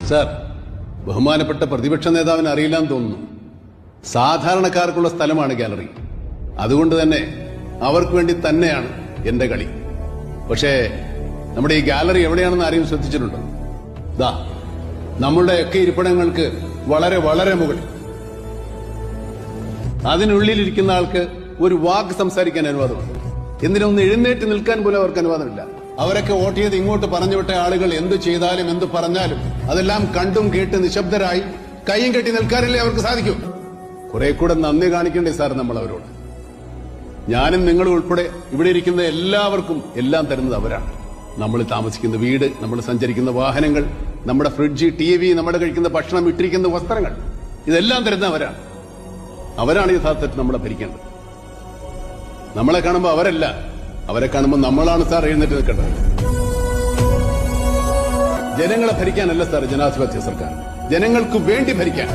Sir, ബഹുമാനപ്പെട്ട പ്രതിപക്ഷ നേതാവിന് അറിയില്ലാന്ന് തോന്നുന്നു. സാധാരണക്കാർക്കുള്ള സ്ഥലമാണ് ഗാലറി. അതുകൊണ്ട് തന്നെ അവർക്ക് വേണ്ടി തന്നെയാണ് എന്റെ കളി. പക്ഷേ നമ്മുടെ ഈ ഗാലറി എവിടെയാണെന്ന് ആരെയും ശ്രദ്ധിച്ചിട്ടുണ്ടോ? ദാ നമ്മളുടെയൊക്കെ ഇരിപ്പിടങ്ങൾക്ക് വളരെ വളരെ മുകളിൽ. അതിനുള്ളിലിരിക്കുന്ന ആൾക്ക് ഒരു വാക്ക് സംസാരിക്കാൻ അനുവാദമുണ്ട്. എന്തിനൊന്ന് എഴുന്നേറ്റ് നിൽക്കാൻ പോലും അവർക്ക് അനുവാദമില്ല. അവരൊക്കെ വോട്ട് ചെയ്ത് ഇങ്ങോട്ട് പറഞ്ഞുവിട്ട ആളുകൾ എന്ത് ചെയ്താലും എന്ത് പറഞ്ഞാലും അതെല്ലാം കണ്ടും കേട്ട് നിശബ്ദരായി കൈയും കെട്ടി നിൽക്കാനല്ലേ അവർക്ക് സാധിക്കൂ. കുറെ കൂടെ നന്ദി കാണിക്കണ്ടേ സാർ നമ്മൾ അവരോട്? ഞാനും നിങ്ങളും ഉൾപ്പെടെ ഇവിടെ ഇരിക്കുന്ന എല്ലാവർക്കും എല്ലാം തരുന്നത് അവരാണ്. നമ്മൾ താമസിക്കുന്ന വീട്, നമ്മൾ സഞ്ചരിക്കുന്ന വാഹനങ്ങൾ, നമ്മുടെ ഫ്രിഡ്ജ്, TV, നമ്മുടെ കഴിക്കുന്ന ഭക്ഷണം, ഇട്ടിരിക്കുന്ന വസ്ത്രങ്ങൾ, ഇതെല്ലാം തരുന്ന അവരാണ്. അവരാണ് യഥാർത്ഥത്തിൽ നമ്മളെ ഭരിക്കേണ്ടത്. നമ്മളെ കാണുമ്പോൾ അവരല്ല, അവരെ കാണുമ്പോൾ നമ്മളാണ് സാർ എഴുന്നേറ്റ് നിൽക്കേണ്ടത്. ജനങ്ങളെ ഭരിക്കാനല്ല സാർ ജനാധിപത്യ സർക്കാർ, ജനങ്ങൾക്ക് വേണ്ടി ഭരിക്കാൻ.